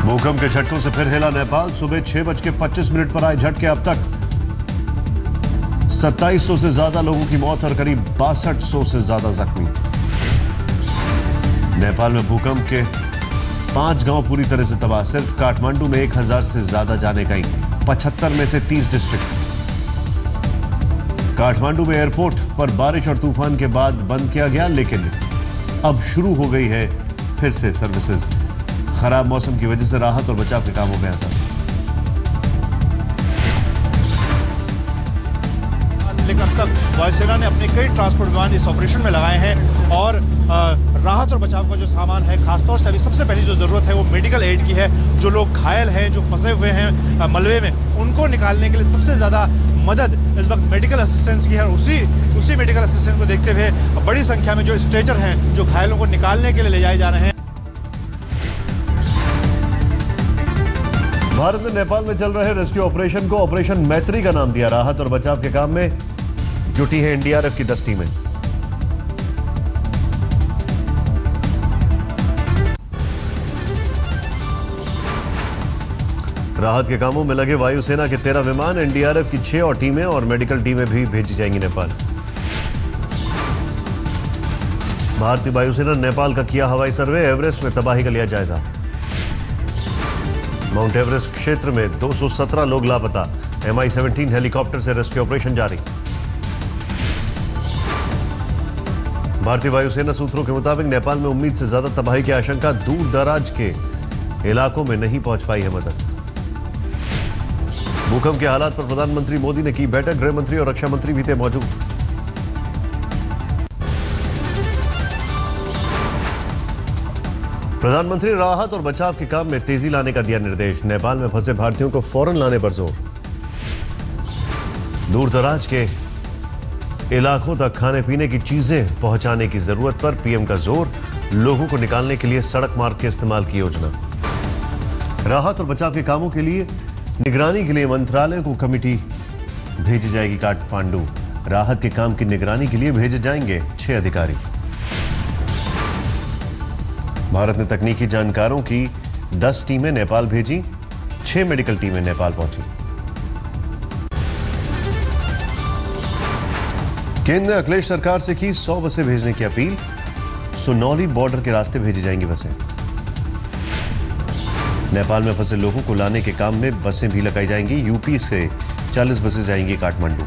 भूकंप के झटकों से फिर हिला नेपाल। सुबह 6:25 पर आए झटके। अब तक 2700 से ज्यादा लोगों की मौत और करीब 6200 से ज्यादा जख्मी। नेपाल में भूकंप के 5 गांव पूरी तरह से तबाह। सिर्फ काठमांडू में 1000 से ज्यादा जाने गई। 75 में से 30 डिस्ट्रिक्ट। काठमांडू में एयरपोर्ट पर बारिश और तूफान के बाद बंद किया गया, लेकिन अब शुरू हो गई है फिर से सर्विसेज। खराब मौसम की वजह से राहत और बचाव के कामों में असर। लेकिन अब तक वायुसेना ने अपने कई ट्रांसपोर्ट विमान इस ऑपरेशन में लगाए हैं और राहत और बचाव का जो सामान है, खासतौर से अभी सबसे पहली जो जरूरत है वो मेडिकल एड की है। जो लोग घायल हैं, जो फंसे हुए हैं मलबे में, उनको निकालने के लिए सबसे ज्यादा मदद इस वक्त मेडिकल असिस्टेंस की है। उसी मेडिकल असिस्टेंस को देखते हुए बड़ी संख्या में जो स्ट्रेचर हैं, जो घायलों को निकालने के लिए ले जाए जा रहे हैं। भारत ने नेपाल में चल रहे रेस्क्यू ऑपरेशन को ऑपरेशन मैत्री का नाम दिया। राहत और बचाव के काम में जुटी है एनडीआरएफ की 10 टीमें। राहत के कामों में लगे वायुसेना के 13 विमान, एनडीआरएफ की 6 और टीमें और मेडिकल टीमें भी भेजी जाएंगी नेपाल। भारतीय वायुसेना ने नेपाल का किया हवाई सर्वे। एवरेस्ट में तबाही का लिया जायजा। माउंट एवरेस्ट क्षेत्र में 217 लोग लापता। MI-17 हेलीकॉप्टर से रेस्क्यू ऑपरेशन जारी। भारतीय वायुसेना सूत्रों के मुताबिक नेपाल में उम्मीद से ज्यादा तबाही की आशंका। दूर दराज के इलाकों में नहीं पहुंच पाई है मदद। भूकंप के हालात पर प्रधानमंत्री मोदी ने की बैठक। गृह मंत्री और रक्षा मंत्री भी थे मौजूद। प्रधानमंत्री ने राहत और बचाव के काम में तेजी लाने का दिया निर्देश। नेपाल में फंसे भारतीयों को फौरन लाने पर जोर। दूर दराज के इलाकों तक खाने पीने की चीजें पहुंचाने की जरूरत पर पीएम का जोर। लोगों को निकालने के लिए सड़क मार्ग के इस्तेमाल की योजना। राहत और बचाव के कामों के लिए निगरानी के लिए मंत्रालय को कमेटी भेजी जाएगी काठमांडू। राहत के काम की निगरानी के लिए भेजे जाएंगे 6 अधिकारी। भारत ने तकनीकी जानकारों की 10 टीमें नेपाल भेजी। 6 मेडिकल टीमें नेपाल पहुंची। केंद्र ने अखिलेश सरकार से की 100 बसें भेजने की अपील। सुनौली बॉर्डर के रास्ते भेजी जाएंगी बसें। नेपाल में फंसे लोगों को लाने के काम में बसें भी लगाई जाएंगी। यूपी से 40 बसें जाएंगी काठमांडू।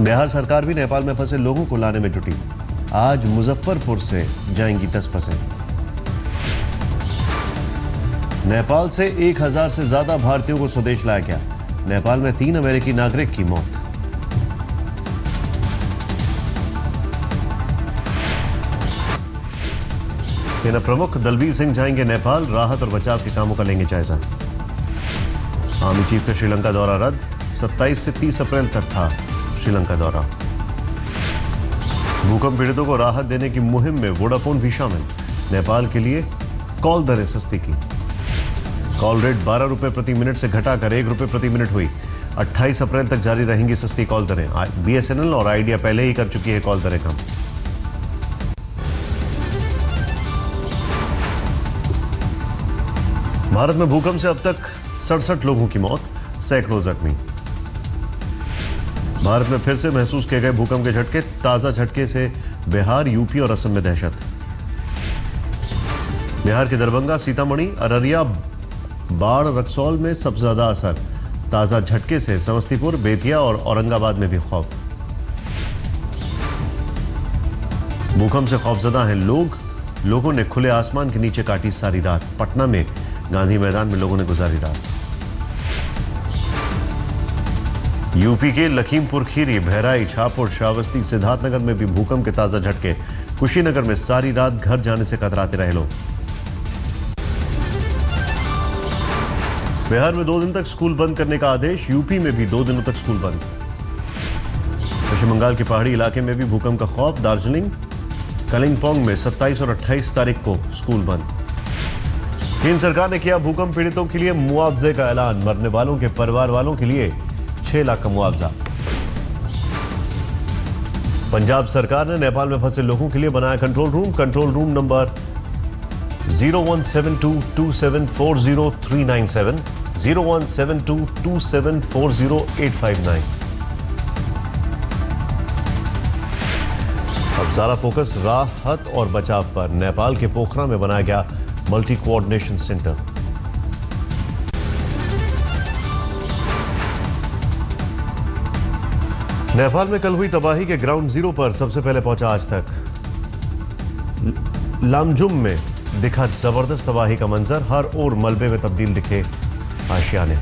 बिहार सरकार भी नेपाल में फंसे लोगों को लाने में जुटी। आज मुजफ्फरपुर से जाएंगी 10 बसें। नेपाल से 1000 से ज्यादा भारतीयों को स्वदेश लाया गया। नेपाल में 3 अमेरिकी नागरिक की मौत। सेना प्रमुख दलबीर सिंह जाएंगे नेपाल। राहत और बचाव के कामों का लेंगे जायजा। आर्मी चीफ का श्रीलंका दौरा रद्द। 27 से 30 अप्रैल तक था श्रीलंका दौरा। भूकंप पीड़ितों को राहत देने की मुहिम में वोडाफोन भी शामिल। नेपाल के लिए कॉल दरें सस्ती की। कॉल रेट 12 रुपए प्रति मिनट से घटाकर 1 रुपए प्रति मिनट हुई। 28 अप्रैल तक जारी रहेंगी सस्ती कॉल दरें। BSNL और आइडिया पहले ही कर चुकी है कॉल दरें कम। भारत में भूकंप से अब तक 67 लोगों की मौत, सैकड़ों जख्मी। भारत में फिर से महसूस किए गए भूकंप के झटके। ताजा झटके से बिहार, यूपी और असम में दहशत। बिहार के दरभंगा, सीतामढ़ी, अररिया, बाढ़, रक्सौल में सबसे ज्यादा असर। ताजा झटके से समस्तीपुर, बेतिया और औरंगाबाद में भी खौफ। भूकंप से खौफजदा हैं लोगों ने खुले आसमान के नीचे काटी सारी रात। पटना में गांधी मैदान में लोगों ने गुजारी रात। यूपी के लखीमपुर खीरी, बहराइच, हापुड़, श्रावस्ती, सिद्धार्थनगर में भी भूकंप के ताजा झटके। कुशीनगर में सारी रात घर जाने से कतराते रहे लोग। बिहार में 2 दिन तक स्कूल बंद करने का आदेश। यूपी में भी 2 दिनों तक स्कूल बंद। पश्चिम बंगाल के पहाड़ी इलाके में भी भूकंप का खौफ। दार्जिलिंग, कलिंगपोंग में 27 और 28 तारीख को स्कूल बंद। केंद्र सरकार ने किया भूकंप पीड़ितों के लिए मुआवजे का ऐलान। मरने वालों के परिवार वालों के लिए 6 लाख का मुआवजा। पंजाब सरकार ने नेपाल में फंसे लोगों के लिए बनाया कंट्रोल रूम नंबर 01722740397, 01722740859। अब सारा फोकस राहत और बचाव पर। नेपाल के पोखरा में बनाया गया मल्टी कोऑर्डिनेशन सेंटर। नेपाल में कल हुई तबाही के ग्राउंड जीरो पर सबसे पहले पहुंचा आज तक। लामजुम में दिखा जबरदस्त तबाही का मंजर, हर ओर मलबे में तब्दील दिखे आशियाने।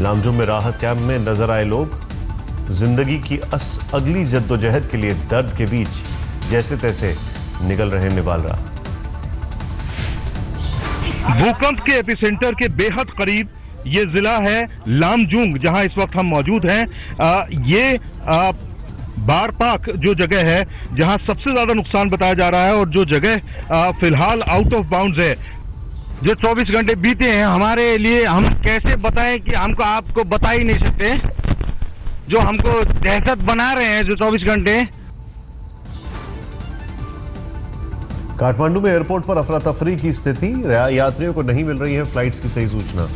लामजुम में राहत कैंप में नजर आए लोग, जिंदगी की अगली जद्दोजहद के लिए दर्द के बीच जैसे तैसे निकल रहे निवालरा। भूकंप के एपिसेंटर के बेहद करीब ये जिला है लामजुंग, जहां इस वक्त हम मौजूद हैं। ये बारपाक जो जगह है जहां सबसे ज्यादा नुकसान बताया जा रहा है, और जो जगह फिलहाल आउट ऑफ बाउंड्स है। जो 24 घंटे बीते हैं हमारे लिए, हम कैसे बताएं कि हमको आपको बता ही नहीं सकते। जो हमको दहशत बना रहे हैं जो 24 घंटे। काठमांडू में एयरपोर्ट पर अफरा तफरी की स्थिति, यात्रियों को नहीं मिल रही है फ्लाइट्स की सही सूचना।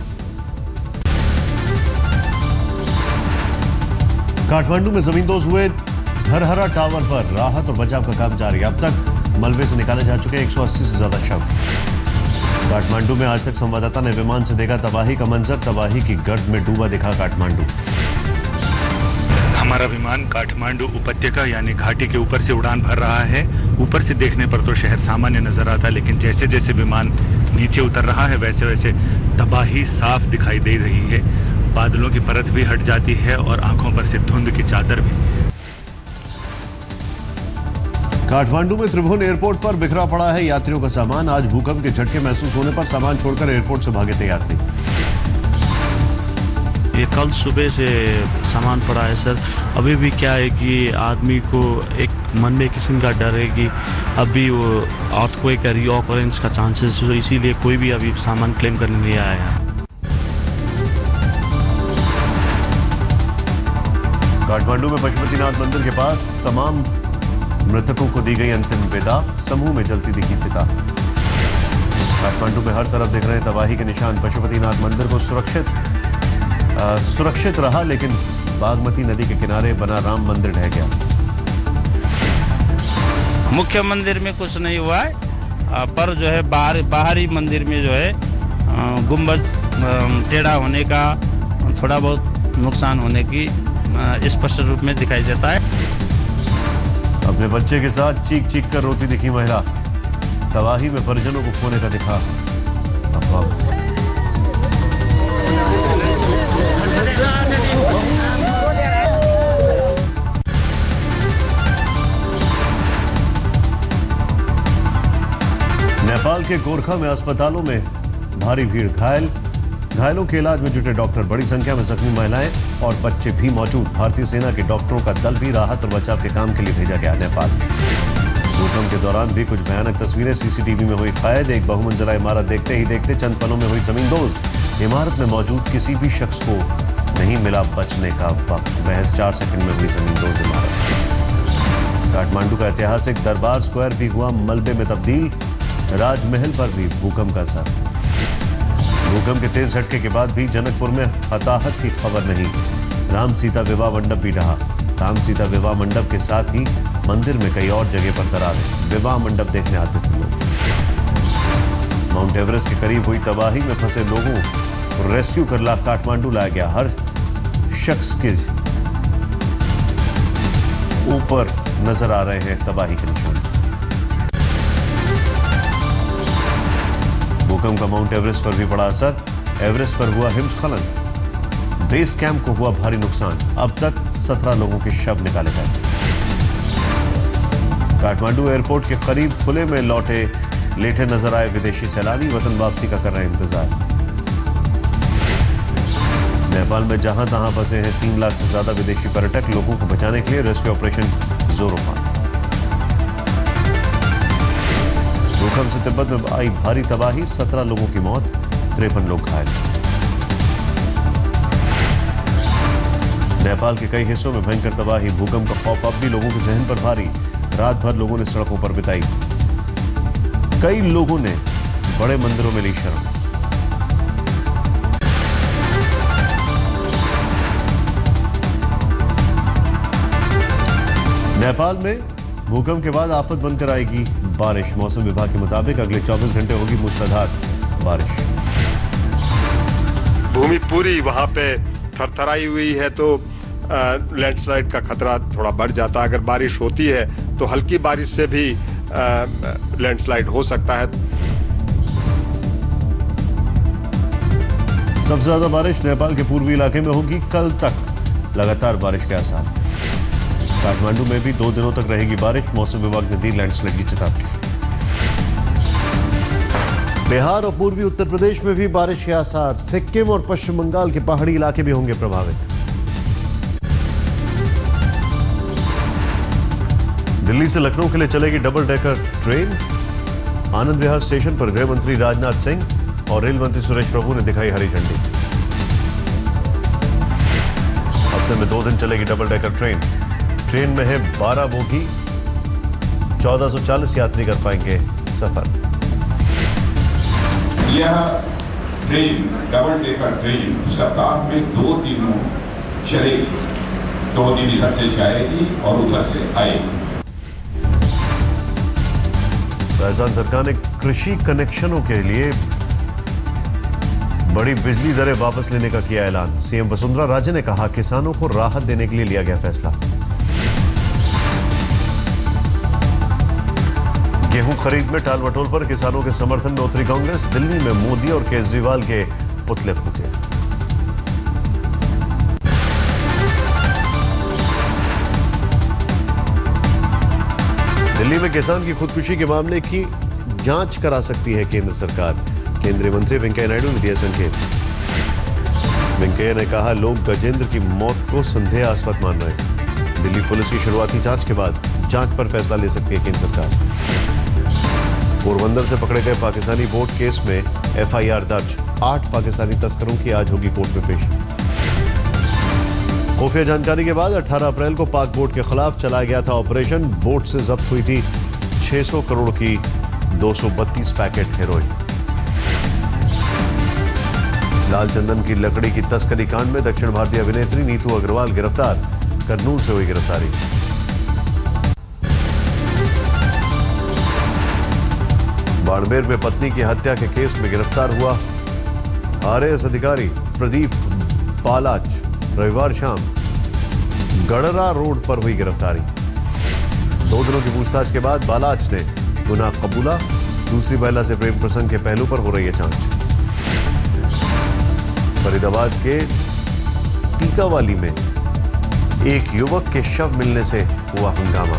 काठमांडू में जमींदोज हुए धरहरा टावर पर राहत और बचाव का काम जारी। अब तक मलबे से निकाले जा चुके 180 से ज्यादा शव। काठमांडू में आज तक संवाददाता ने विमान से देखा तबाही का मंजर, तबाही की गर्द में डूबा दिखा काठमांडू। हमारा विमान काठमांडू उपत्यका यानी घाटी के ऊपर से उड़ान भर रहा है। ऊपर से देखने पर तो शहर सामान्य नजर आता है, लेकिन जैसे जैसे विमान नीचे उतर रहा है वैसे वैसे तबाही साफ दिखाई दे रही है। बादलों की परत भी हट जाती है और आंखों पर से धुंध की चादर भी। काठमांडू में त्रिभुवन एयरपोर्ट पर बिखरा पड़ा है यात्रियों का सामान। आज भूकंप के झटके महसूस होने पर सामान छोड़कर एयरपोर्ट से भागे थे यात्री। ये कल सुबह से सामान पड़ा है सर। अभी भी क्या है कि आदमी को एक मन में किस्म का डर है कि अभी वो अर्थक्वेक का रीऑकरेंस का चांसेस हो, इसीलिए कोई भी अभी सामान क्लेम करने नहीं आया। काठमांडू में पशुपतिनाथ मंदिर के पास तमाम मृतकों को दी गई अंतिम विदा, समूह में जलती दिखी चिता। काठमांडू में हर तरफ दिख रहे तबाही के निशान। पशुपतिनाथ मंदिर को सुरक्षित रहा, लेकिन बागमती नदी के किनारे बना राम मंदिर ढह गया। मुख्य मंदिर में कुछ नहीं हुआ है, पर जो है बाहरी मंदिर में जो है गुंबद टेढ़ा होने का, थोड़ा बहुत नुकसान होने की स्पष्ट रूप में दिखाई देता है। अपने बच्चे के साथ चीख चीख कर रोती दिखी महिला। तबाही में परिजनों को खोने का दिखा अफवाह। नेपाल के गोरखा में अस्पतालों में भारी भीड़, घायलों के इलाज में जुटे डॉक्टर, बड़ी संख्या में जख्मी महिलाएं और बच्चे भी मौजूद। भारतीय सेना के डॉक्टरों का दल भी राहत और बचाव के काम के लिए भेजा गया नेपाल। भूकंप के दौरान भी कुछ भयानक तस्वीरें सीसीटीवी में हुई कैद। एक बहुमंजिला इमारत देखते ही देखते चंद पलों में हुई जमींदोज। इमारत में मौजूद किसी भी शख्स को नहीं मिला बचने का वक्त। महज 4 सेकंड में हुई जमींदोज इमारत। काठमांडू का ऐतिहासिक दरबार स्क्वायर भी हुआ मलबे में तब्दील। राजमहल पर भी भूकंप का असर। भूकंप के तेज झटके के बाद भी जनकपुर में हताहत की खबर नहीं। राम सीता विवाह मंडप भी ढहा। राम सीता विवाह मंडप के साथ ही मंदिर में कई और जगह पर दरारें। विवाह मंडप देखने आते थे लोग। माउंट एवरेस्ट के करीब हुई तबाही में फंसे लोगों को रेस्क्यू कर काठमांडू लाया गया। हर शख्स के ऊपर नजर आ रहे हैं तबाही के निशान। भूकंप का माउंट एवरेस्ट पर भी पड़ा असर। एवरेस्ट पर हुआ हिमस्खलन। बेस कैंप को हुआ भारी नुकसान। अब तक 17 लोगों के शव निकाले गए। काठमांडू एयरपोर्ट के करीब खुले में लेटे नजर आए विदेशी सैलानी, वतन वापसी का कर रहे हैं इंतजार। नेपाल में जहां तहां फंसे हैं 3 लाख से ज्यादा विदेशी पर्यटक। लोगों को बचाने के लिए रेस्क्यू ऑपरेशन जोरों पर। भूकंप से तिब्बत में आई भारी तबाही, 17 लोगों की मौत, 53 लोग घायल। नेपाल के कई हिस्सों में भयंकर तबाही। भूकंप का खौफ अब भी लोगों के जहन पर भारी। रात भर लोगों ने सड़कों पर बिताई। कई लोगों ने बड़े मंदिरों में ली शरण। नेपाल में भूकंप के बाद आफत बनकर आएगी बारिश। मौसम विभाग के मुताबिक अगले 24 घंटे होगी मूसलाधार बारिश। भूमि पूरी वहां पे थरथराई हुई है तो लैंडस्लाइड का खतरा थोड़ा बढ़ जाता है। अगर बारिश होती है तो हल्की बारिश से भी लैंडस्लाइड हो सकता है। सबसे ज्यादा बारिश नेपाल के पूर्वी इलाके में होगी। कल तक लगातार बारिश के आसार। काठमांडू में भी 2 दिनों तक रहेगी बारिश। मौसम विभाग ने दी लैंडस्लाइड की चेतावनी। बिहार और पूर्वी उत्तर प्रदेश में भी बारिश के आसार। सिक्किम और पश्चिम बंगाल के पहाड़ी इलाके भी होंगे प्रभावित। दिल्ली से लखनऊ के लिए चलेगी double decker train. Anand Vihar station पर गृह मंत्री राजनाथ सिंह और रेल मंत्री सुरेश प्रभु ने दिखाई हरी झंडी। हफ्ते में 2 दिन चलेगी डबल डेकर ट्रेन। ट्रेन में है 12 बोगी। 1440 यात्री कर पाएंगे सफर। यह ट्रेन डबल डेकर ट्रेन सप्ताह में 2 दिनों चलेगी। 2 दिन इधर से जाएगी और उधर से आएगी। राजस्थान सरकार ने कृषि कनेक्शनों के लिए बड़ी बिजली दरें वापस लेने का किया ऐलान। सीएम वसुंधरा राजे ने कहा किसानों को राहत देने के लिए लिया गया फैसला। गेहूं खरीद में टालमटोल पर किसानों के समर्थन में उतरी कांग्रेस। दिल्ली में मोदी और केजरीवाल के पुतले फूके। दिल्ली में किसान की खुदकुशी के मामले की जांच करा सकती है केंद्र सरकार। केंद्रीय मंत्री वेंकैया नायडू ने दिया संकेत। वेंकैया ने कहा लोग गजेंद्र की मौत को संदेहास्पद मान रहे हैं। दिल्ली पुलिस की शुरुआती जांच के बाद जांच पर फैसला ले सकती है केंद्र सरकार। पोरबंदर से पकड़े गए पाकिस्तानी बोट केस में एफआईआर दर्ज। 8 पाकिस्तानी तस्करों की आज होगी कोर्ट में पेशी। खुफिया जानकारी के बाद 18 अप्रैल को पाक बोट के खिलाफ चलाया गया था ऑपरेशन। बोट से जब्त हुई थी 600 करोड़ की 232 पैकेट हेरोइन। लाल चंदन की लकड़ी की तस्करी कांड में दक्षिण भारतीय अभिनेत्री नीतू अग्रवाल गिरफ्तार। करनूल से हुई गिरफ्तारी। बाड़मेर में पत्नी की हत्या के केस में गिरफ्तार हुआ आरएएस अधिकारी प्रदीप पालाच। रविवार शाम गड़रा रोड पर हुई गिरफ्तारी। 2 दिनों की पूछताछ के बाद बालाच ने गुनाह कबूला। दूसरी महिला से प्रेम प्रसंग के पहलू पर हो रही है जांच। फरीदाबाद के टीकावाली में एक युवक के शव मिलने से हुआ हंगामा।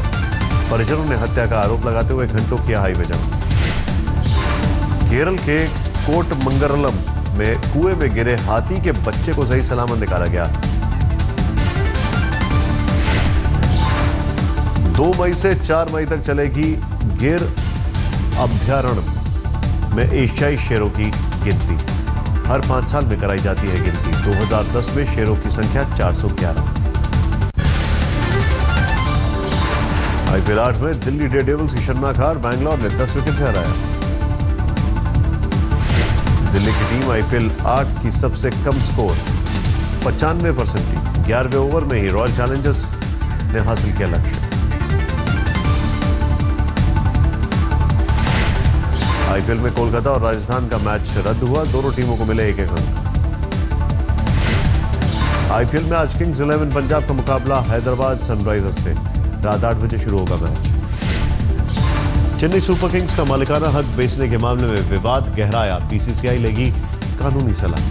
परिजनों ने हत्या का आरोप लगाते हुए घंटों किया हाईवे जाम। केरल के कोटमंगलम में कुएं में गिरे हाथी के बच्चे को सही सलामत निकाला गया। 2 मई से 4 मई तक चलेगी गिर अभयारण्य में एशियाई शेरों की गिनती। हर 5 साल में कराई जाती है गिनती। 2010 में शेरों की संख्या 411। आईपीएल 8 में दिल्ली डेयरडेविल्स की शर्मनाक हार। बैंगलोर ने 10 विकेट से हराया। दिल्ली की टीम आईपीएल 8 की सबसे कम स्कोर 95% की 11वें ओवर में ही रॉयल चैलेंजर्स ने हासिल किया लक्ष्य। आईपीएल में कोलकाता और राजस्थान का मैच रद्द हुआ। दोनों टीमों को मिले 1-1 अंक। आईपीएल में आज किंग्स 11 पंजाब का मुकाबला हैदराबाद सनराइजर्स से। रात 8 बजे शुरू होगा मैच। चेन्नई सुपर किंग्स का मालिकाना हक बेचने के मामले में विवाद गहराया। बीसीसीआई लेगी कानूनी सलाह।